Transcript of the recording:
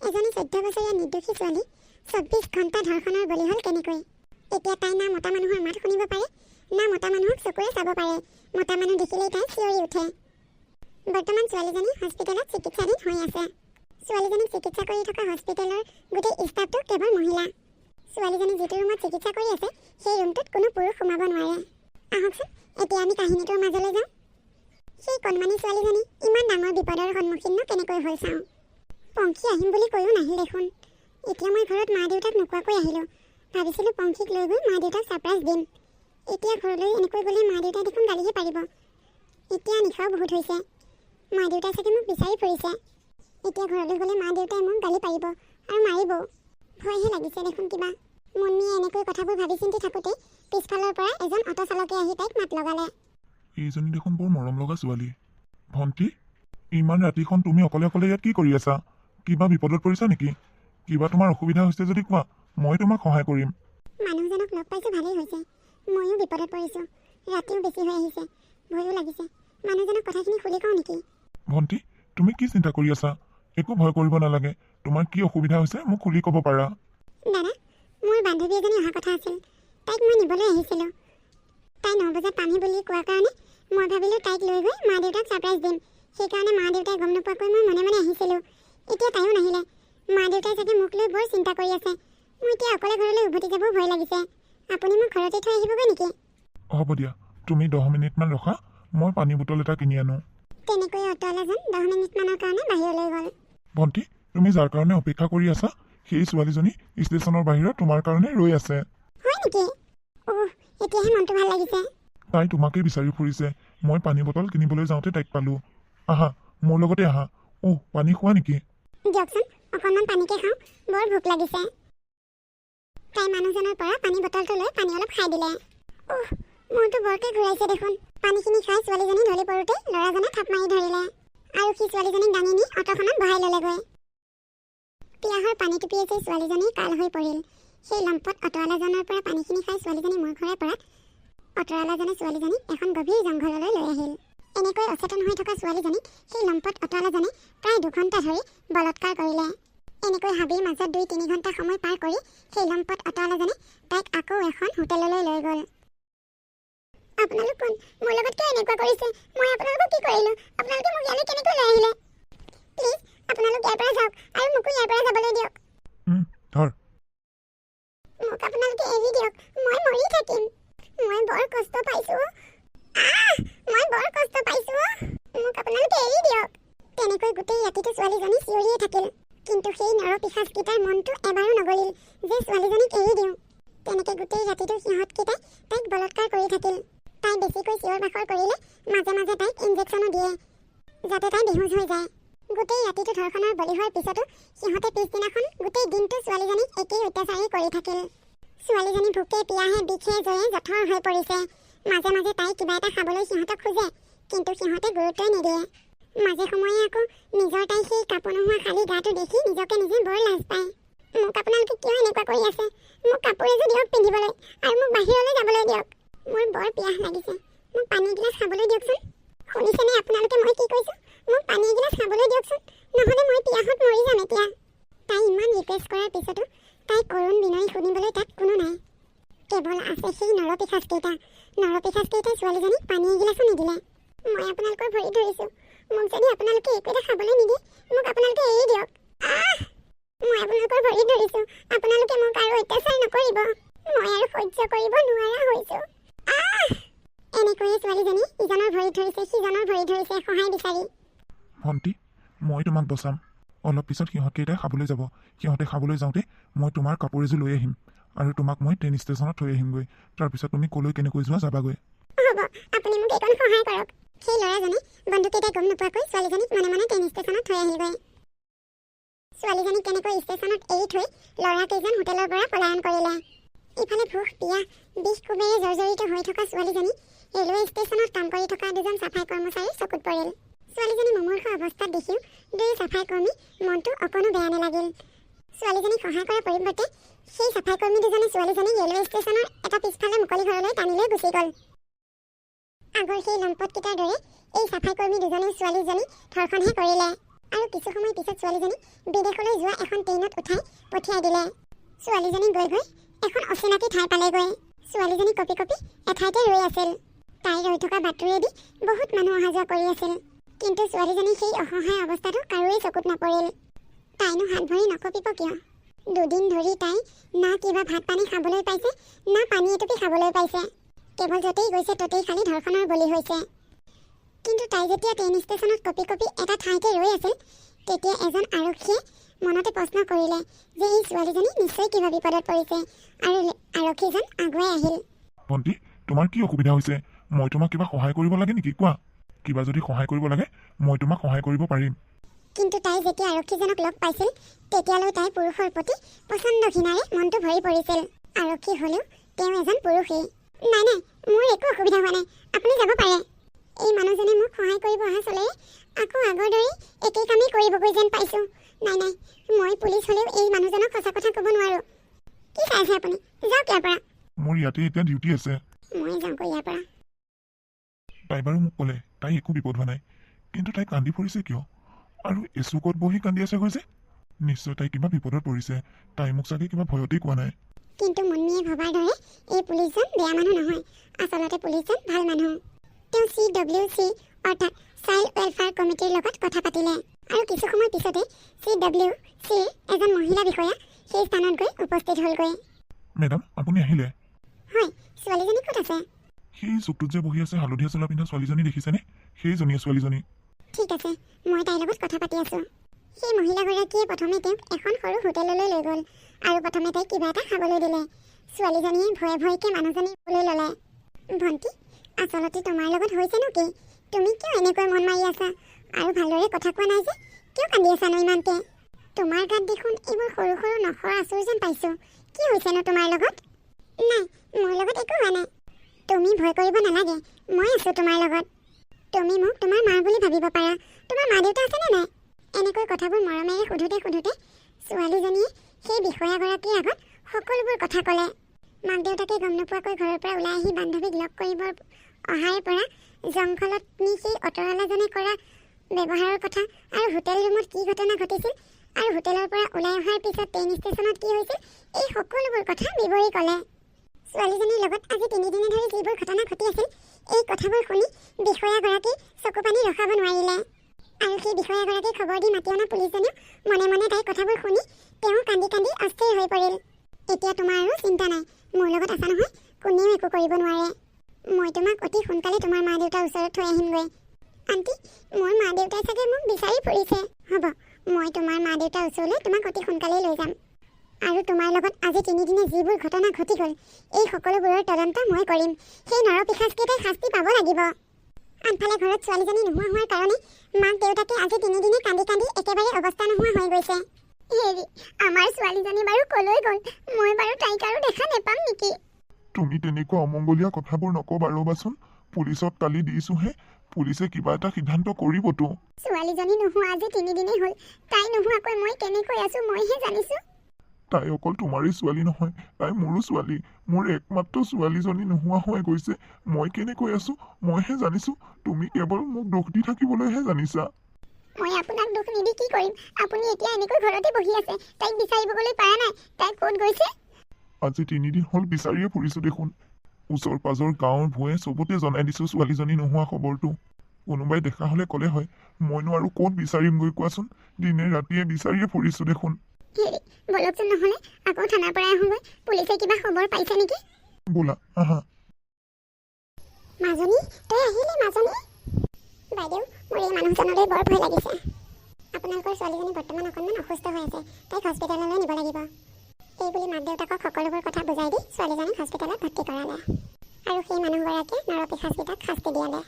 এজনী 14 বছৰীয়া নিৰ্দোষী ছোৱালী 24 ঘণ্টা ধৰ্ষণৰ বলি হ'ল কেনেকৈ? এতিয়া তাই না মতা মানুহৰ মাত শুনিব পাৰে, না মতা মানুহক চকুৰে চাব পাৰে। মতা মানুহ দেখিলেই তাই চিঞৰি উঠে। বৰ্তমান ছোৱালীজনী হস্পিটেলত চিকিৎসাধীন হৈ আছে। ছোৱালীজনীক চিকিৎসা কৰি থকা হস্পিটেলৰ গোটেই ষ্টাফটো কেৱল মহিলা। ছোৱালীজনী যিটো ৰুমত চিকিৎসা কৰি আছে সেই ৰুমটোত কোনো পুৰুষ সোমাব নোৱাৰে। আহকচোন এতিয়া আমি কাহিনীটোৰ মাজলৈ যাওঁ। সেই কণমানি ছোৱালীজনী ইমান ডাঙৰ বিপদৰ সন্মুখীন কেনেকৈ হ'ল চাওঁ। পংখী আহিম বুলি কৈও নাহিল দেখোন। এতিয়া মই ঘৰত মা দেউতাক নোকোৱাকৈ আহিলোঁ। ভাবিছিলোঁ পংখীক লৈ গৈ মা দেউতাক ছাৰপ্ৰাইজ দিম। এতিয়া ঘৰলৈ এনেকৈ গ'লে মা দেউতাই দেখোন গালিহে পাৰিব। এতিয়া নিশাও বহুত হৈছে। মা দেউতাই চাগে মোক বিচাৰি ফুৰিছে। এতিয়া ঘৰলৈ গ'লে মা দেউতাই মোক গালি পাৰিব আৰু মাৰিবও। ভয়হে লাগিছে দেখোন কিবা। মুন্মীয়ে এনেকৈ কথাবোৰ ভাবি চিন্তি থাকোঁতে পিছফালৰ পৰা এজন অটো চালকে আহি তাইক মাত লগালে। এইজনী দেখোন বৰ মৰম লগা ছোৱালী। ভণ্টি, ইমান ৰাতিখন তুমি অকলে অকলে ইয়াত কি কৰি আছা? কিবা বিপদত পৰিছা নেকি? কিবা তোমাৰ অসুবিধা হৈছে যদি কোৱা, মই তোমাক সহায় কৰিম। মানুহজনক লগ পাইছোঁ, ভালেই হৈছে। ময়ো বিপদত পৰিছোঁ। ৰাতিও বেছি হৈ আহিছে, ভয়ো লাগিছে। মানুহজনক কথাখিনি খুলি কওঁ নেকি? ভণ্টি, তুমি কি চিন্তা কৰি আছা? একো ভয় কৰিব নালাগে। তোমাৰ কি অসুবিধা হৈছে মোক খুলি ক'ব পাৰা। দাদা, মোৰ বান্ধৱী এজনী অহা কথা আছিল। তাইক মই নিবলৈ আহিছিলোঁ। তাই 9 বজাত পামহি বুলি কোৱাৰ কাৰণে মই ভাবিলোঁ তাইক লৈ গৈ মা দেউতাক ছাৰপ্ৰাইজ দিম। সেইকাৰণে মা দেউতাই গম নোপোৱাকৈ মই মনে মনে আহিছিলোঁ। এতিয়া তাইও নাহিলে। মা দেউতাই চাগে মোক লৈ বৰ চিন্তা কৰি আছে। মোৰ এতিয়া অকলে ঘৰলৈ উভতি যাবও ভয় লাগিছে। আপুনি মোক ঘৰতে থৈ আহিবগৈ নেকি? হ'ব দিয়া, তুমি 10 মিনিটমান ৰখা, মই পানী বটল এটা কিনি আনো। তেনেকৈ অটোৱালাজন 10 মিনিটমানৰ কাৰণে বাহিৰলৈ গ'ল। ভণ্টি, তুমি যাৰ কাৰণে অপেক্ষা কৰি আছা সেই ছোৱালীজনী ষ্টেচনৰ বাহিৰত তোমাৰ কাৰণে ৰৈ আছে। হয় নেকি? এতিয়াহে মনটো ভাল লাগিছে। তাই তোমাকেই বিচাৰি ফুৰিছে। মই পানী বটল কিনিবলৈ যাওঁতে তাইক পালোঁ। আহা, মোৰ লগতে আহা। পানী খোৱা নেকি? দিয়কচোন, অকণমান পানীকে খাওঁ, বৰ ভোক লাগিছে। তাই মানুহজনৰ পৰা পানী বটলটো লৈ পানী অলপ খাই দিলে। মূৰটো বৰকৈ ঘূৰাইছে দেখোন। পানীখিনি খাই ছোৱালীজনী ঢলি পৰোঁতে ল'ৰাজনে থাপ মাৰি ধৰিলে আৰু সি ছোৱালীজনীক দাঙি নি অটোখনত বহাই ল'লেগৈ। পিয়াহৰ পানী টুপিয়ে যে ছোৱালীজনী কাল হৈ পৰিল। সেই লম্পট অটোৱালাজনৰ পৰা পানীখিনি খাই ছোৱালীজনী মূৰ ঘূৰাই পৰাত অটোৱালাজনে ছোৱালীজনীক এখন গভীৰ জংঘললৈ লৈ আহিল। এনেকৈ অচেতন হৈ থকা ছোৱালীজনীক সেই লম্পট অটোৱালাজনে প্ৰায় 2 ঘণ্টা ধৰি বলৎকাৰ কৰিলে। এনেকৈ হাবিৰ মাজত 2-3 ঘণ্টা সময় পাৰ কৰি সেই লম্পট অটোৱালাজনে তাইক আকৌ এখন হোটেললৈ লৈ গ'ল। আপোনালোক কোন? মোৰ লগত কিয় এনেকুৱা কৰিছে? মই আপোনালোকক কি কৰিলোঁ? আপোনালোকে মোক ইয়ালৈ কেনেকৈ লৈ আহিলে? প্লিজ, আপোনালোক ইয়াৰ পৰা যাওক আৰু মোকো ইয়াৰ পৰা যাবলৈ দিয়ক। ধৰ। মোক আপোনালোকে এৰি দিয়ক। মই মৰি থাকিম। মই বৰ কষ্ট পাইছোঁ। মই বৰ কষ্ট পাইছোঁ। মোক আপোনালোকে এৰি দিয়ক। তেনেকৈ গোটেই ৰাতিটো ছোৱালীজনী চিঞৰিয়ে থাকিল। কিন্তু সেই নৰপিশাচকেইটাৰ মনটো এবাৰো নগলিল যে ছোৱালীজনীক এৰি দিওঁ। তেনেকৈ গোটেই ৰাতিটো সিহঁতকেইটাই তাইক বলৎকাৰ কৰি থাকিল। তাই বেছিকৈ চিঞৰ বাখৰ কৰিলে মাজে মাজে তাইক ইনজেকশ্যনো দিয়ে যাতে তাই বেহুচ হৈ যায়। গোটেই ৰাতিটো ধৰ্ষণৰ বলি হোৱাৰ পিছতো সিহঁতে পিছদিনাখন গোটেই দিনটো ছোৱালীজনীক একেই অত্যাচাৰেই কৰি থাকিল। ছোৱালীজনী ভোকে পিয়াহে বিষে জয়ে জঠৰ হৈ পৰিছে। মাজে মাজে তাই কিবা এটা খাবলৈ সিহঁতক খোজে, কিন্তু সিহঁতে গুৰুত্বই নিদিয়ে। মাজে সময়ে আকৌ নিজৰ তাই সেই কাপোৰ নোহোৱা খালী গাটো দেখি নিজকে নিজে বৰ লাজ পায়। মোক আপোনালোকে কিয় এনেকুৱা কৰি আছে? মোক কাপোৰ এযোৰ দিয়ক পিন্ধিবলৈ আৰু মোক বাহিৰলৈ যাবলৈ দিয়ক। মোৰ বৰ পিয়াহ লাগিছে। মোক পানী এগিলাচ খাবলৈ দিয়কচোন। শুনিছেনে আপোনালোকে মই কি কৈছোঁ? মোক পানী এগিলাচ খাবলৈ দিয়কচোন, নহ'লে মই পিয়াহত মৰি যাম এতিয়া। তাই ইমান ৰিকুৱেষ্ট কৰাৰ পিছতো তাই কৰুণ বিনয়ী শুনিবলৈ তাত কোনো নাই। কেৱল আছে সেই নৰপিশাচকেইটা। নৰপিশাচকেইটাই ছোৱালীজনীক পানী এগিলাচো নিদিলে। মই আপোনালোকৰ ভৰি ধৰিছোঁ। মোক যদি আপোনালোকে একো এটা খাবলৈ নিদিয়ে, মোক আপোনালোকে এৰি দিয়ক। মই আপোনালোকৰ ভৰি ধৰিছোঁ। আপোনালোকে মোক আৰু অত্যাচাৰ নকৰিব। মই আৰু সহ্য কৰিব নোৱাৰা হৈছোঁ। এনেকৈয়ে ছোৱালীজনী ইজনৰ ভৰিত ধৰিছে, সিজনৰ ভৰিত ধৰিছে সহায় বিচাৰি। ভণ্টি, মই তোমাক বচাম। অলপ পিছত সিহঁতকেইটাই খাবলৈ যাব। সিহঁতে খাবলৈ যাওঁতে মই তোমাৰ কাপোৰ এযোৰ লৈ আহিম আৰু তোমাক মই ট্ৰেইন ষ্টেচনত থৈ আহিমগৈ। তাৰপিছত তুমি ক'লৈ কেনেকৈ যোৱা যাবাগৈ। হ'ব, আপুনি মোক এইকণ সহায় কৰক। সেই ল'ৰাজনে বন্ধুকেইটাই গম নোপোৱাকৈ ছোৱালীজনীক মনে মনে ট্ৰেইন ষ্টেচনত থৈ আহিলগৈ। ছোৱালীজনীক তেনেকৈ ষ্টেচনত এৰি থৈ ল'ৰাকেইজন হোটেলৰ পৰা পলায়ন কৰিলে। ইফালে ভোক পিয়াহ বিষ কোবেৰে জৰ্জৰিত হৈ থকা ছোৱালীজনী ৰেলৱে ষ্টেচনত কাম কৰি থকা 2জন চাফাই কৰ্মচাৰীৰ চকুত পৰিল। ছোৱালীজনী মুমূৰ্ষু অৱস্থাত দেখিও 2 চাফাই কৰ্মী মনটো অকণো বেয়া নালাগিল। ছোৱালীজনীক সহায় কৰাৰ পৰিৱৰ্তে সেই চাফাই কৰ্মী 2জনে ছোৱালীজনীক ৰেলৱে ষ্টেচনৰ এটা পিছফালে মুকলি ঘৰলৈ টানি লৈ গুচি গ'ল। আগৰ সেই লম্পটকেইটাৰ দৰে এই চাফাই কৰ্মী 2জনে ছোৱালীজনীক ধৰ্ষণহে কৰিলে আৰু কিছু সময় পিছত ছোৱালীজনী বিদেশলৈ যোৱা এখন ট্ৰেইনত উঠাই পঠিয়াই দিলে। ছোৱালীজনী গৈ গৈ এখন অচিনাকি ঠাই পালেগৈ। ছোৱালীজনী কঁপি কঁপি এঠাইতে ৰৈ আছিল। তাই ৰৈ থকা বাটটোৱেদি বহুত মানুহ অহা যোৱা কৰি আছিল, কিন্তু ছোৱালীজনী সেই অসহায় অৱস্থাটো কাৰোৱেই চকুত নপৰিল। তাইনো হাত ভৰি নকঁপিব কিয়? দুদিন ধৰি তাই না কিবা ভাত পানী খাবলৈ পাইছে, না পানী এটুপি খাবলৈ পাইছে। কেৱল য'তেই গৈছে ত'তেই খালি ধৰ্ষণৰ বলি হৈছে। কিন্তু তাই যেতিয়া ট্ৰেইন ষ্টেচনত কঁপি কঁপি এটা ঠাইতে ৰৈ আছিল, তেতিয়া এজন আৰক্ষীয়ে মনতে প্ৰশ্ন কৰিলে যে এই ছোৱালীজনী নিশ্চয় কিবা বিপদত পৰিছে, আৰু আৰক্ষীজন আগুৱাই আহিল। ভণ্টি, তোমাৰ কি অসুবিধা হৈছে? মই তোমাক কিবা সহায় কৰিব লাগে নেকি? কোৱা। কিবা যদি সহায় কৰিব লাগে মই তোমাক সহায় কৰিব পাৰিম। কিন্তু তাই যেতিয়া আৰক্ষীজনক লগ পাইছিল, তেতিয়ালৈ তাই পুৰুষৰ প্ৰতি প্ৰচণ্ড ঘৃণাৰে মনটো ভৰি পৰিছিল। আৰক্ষী হ'লেও তেওঁ এজন পুৰুষেই। নাই নাই, মোৰ একো অসুবিধা হোৱা নাই, আপুনি যাব পাৰে। এই মানুহজনে মোক সহায় কৰিব অহা চলেৰে আকৌ আগৰ দৰেই একেই কামেই কৰিবগৈ যেন পাইছোঁ। নাই নাই, মই পুলিচ হ'লেও এই মানুহজনক সঁচা কথা ক'ব নোৱাৰোঁ। কি চাই আছে আপুনি? যাওক ইয়াৰ পৰা। মোৰ ইয়াতে এতিয়া ডিউটি আছে। মই যাওঁগৈ ইয়াৰ পৰা। তাই বাৰু মোক ক'লে তাই একো বিপদ হোৱা নাই, কিন্তু তাই কান্দি পৰিছে কিয়? আৰু এচুকত বহি কান্দি আছে গৈ যে। নিশ্চয় তাই কিবা বিপদত পৰিছে। তাই মোক চাগে কিবা ভয়তেই কোৱা নাই। কিন্তু মুন্মীয়ে ভবাৰ দৰে এই পুলিচজন বেয়া মানুহ নহয়। আচলতে পুলিচজন ভাল মানুহ। তেওঁ CWC অৰ্থাৎ চাইল্ড ৱেলফেয়াৰ কমিটিৰ লগত কথা পাতিলে, আৰু কিছু সময় পিছতে CWCৰ এজন মহিলা বিষয়া সেই স্থানত গৈ উপস্থিত হ'লগৈ। মেডাম, আপুনি আহিলে? হয়, ছোৱালীজনী ক'ত আছে? সেই চুকটোত যে বহি আছে হালধীয়া চোলা পিন্ধা ছোৱালীজনী দেখিছেনে? সেইজনীয়ে ছোৱালীজনী। ঠিক আছে, মই তাইৰ লগত কথা পাতি আছোঁ। সেই মহিলাগৰাকীয়ে প্ৰথমে তেওঁক এখন সৰু হোটেললৈ লৈ গ'ল, আৰু প্ৰথমে তাইক কিবা এটা খাবলৈ দিলে। ছোৱালীজনীয়ে ভয়ে ভয়কৈ মানুহজনী ক'বলৈ ল'লে। ভণ্টি, আচলতে তোমাৰ লগত হৈছেনো কি? তুমি কিয় এনেকৈ মন মাৰি আছা? আৰু ভালদৰে কথা কোৱা নাই যে, কিয় কান্দি আছানো ইমানকৈ? তোমাৰ গাত দেখোন এইবোৰ সৰু সৰু নখৰ আঁচোৰ যেন পাইছোঁ। কি হৈছেনো তোমাৰ লগত? নাই, মোৰ লগত একো হোৱা নাই। তুমি ভয় কৰিব নালাগে, মই আছোঁ তোমাৰ লগত। তুমি মোক তোমাৰ মা বুলি ভাবিব পাৰা। তোমাৰ মা দেউতা আছেনে নাই? এনেকৈ কথাবোৰ মৰমেৰে সোধোতে সোধোতে ছোৱালীজনীয়ে সেই বিষয়াগৰাকীৰ আগত সকলোবোৰ কথা ক'লে। মাক দেউতাকে গম নোপোৱাকৈ ঘৰৰ পৰা ওলাই আহি বান্ধৱীক লগ কৰিব অহাৰ পৰা জংঘলত নি সেই অটৰালাজনে কৰা ব্যৱহাৰৰ কথা, আৰু হোটেল ৰুমত কি ঘটনা ঘটিছিল, আৰু হোটেলৰ পৰা ওলাই অহাৰ পিছত ট্ৰেইন ষ্টেচনত কি হৈছিল, এই সকলোবোৰ কথা বিৱৰি ক'লে। ছোৱালীজনীৰ লগত আজি 3 দিনে ধৰি যিবোৰ ঘটনা ঘটি আছিল, এই কথাবোৰ শুনি বিষয়াগৰাকীৰ চকু পানী ৰখাব নোৱাৰিলে। আৰু সেই বিষয়াগৰাকীক খবৰ দি মাতি অনা পুলিচজনেও মনে মনে তাইৰ কথাবোৰ শুনি তেওঁ কান্দি কান্দি অস্থিৰ হৈ পৰিল। এতিয়া তোমাৰ আৰু চিন্তা নাই, মোৰ লগত আছা নহয়, কোনেও একো কৰিব নোৱাৰে। মই তোমাক অতি সোনকালে তোমাৰ মা দেউতাৰ ওচৰত থৈ আহিমগৈ। আণ্টি, মোৰ মা দেউতাই চাগে মোক বিচাৰি ফুৰিছে। হ'ব, মই তোমাৰ মা দেউতাৰ ওচৰলৈ তোমাক অতি সোনকালেই লৈ যাম। আৰু তোমাৰ লগত আজি 3 দিনে যিবোৰ ঘটনা ঘটি গ'ল, এই সকলোবোৰৰ তদন্ত মই কৰিম। সেই নৰপিশাচকেইটাই শাস্তি পাব লাগিব। আনফালে ঘৰত ছোৱালীজনী নোহোৱা হোৱাৰ কাৰণে মাক দেউতাকে আজি 3 দিনে কান্দি কান্দি একেবাৰে অৱস্থা নোহোৱা হৈ গৈছে। হেৰি, আমাৰ ছোৱালীজনী বাৰু ক'লৈ গ'ল? মই বাৰু তাইক আৰু দেখা নেপাম নেকি? তুমি তেনেকুৱা অমংগলীয়া কথাবোৰ নকবা ৰ'বাচোন। পুলিচত কালি দিছোঁহে, পুলিচে কিবা এটা সিদ্ধান্ত কৰিবতো। ছোৱালীজনী নোহোৱা আজি 3 দিনেই হ'ল। তাই নোহোৱাকৈ মই কেনেকৈ আছোঁ মইহে জানিছোঁ। তাই অকল তোমাৰেই ছোৱালী নহয়, তাই মোৰো ছোৱালী। মোৰ একমাত্ৰ ছোৱালীজনী নোহোৱা হৈ গৈছে। মই কেনেকৈ আছোঁ মইহে জানিছোঁ। তুমি কেৱল মোক দোষ দি থাকিবলৈহে জানিছা। মই আপোনাক দোষ নিদি কি কৰিম? আপুনি এতিয়া এনেকৈ ঘৰতে বহি আছে, তাইক বিচাৰিবলৈ পৰা নাই। তাই ক'ত গৈছে? আজি 3 দিন হ'ল বিচাৰিয়ে ফুৰিছোঁ দেখোন। ওচৰ পাজৰ গাঁৱৰ ভূঞে চবতে জনাই দিছোঁ ছোৱালীজনী নোহোৱা খবৰটো। কোনোবাই দেখা হ'লে ক'লে হয়, মইনো আৰু ক'ত বিচাৰিমগৈ কোৱাচোন? দিনে ৰাতিয়ে বিচাৰিয়ে ফুৰিছোঁ দেখোন। হেৰি, বলকচোন নহ'লে আকৌ থানাৰ পৰা আহোঁগৈ। পুলিচে কিবা খবৰ পাইছে নেকি? ব'লা, আহা। মাজনী, তই আহিলি মাজনী? বাইদেউ, মোৰ এই মানুহজনলৈ বৰ ভয় লাগিছে। আপোনালোকৰ ছোৱালীজনী বৰ্তমান অকণমান অসুস্থ হৈ আছে, তাইক হস্পিটেললৈ নিব লাগিব। এই বুলি মাক দেউতাকক সকলোবোৰ কথা বুজাই দি ছোৱালীজনীক হস্পিটেলত ভৰ্তি কৰালে, আৰু সেই মানুহগৰাকীয়ে নৰপিশাচকেইটাক শাস্তি দিয়ালে।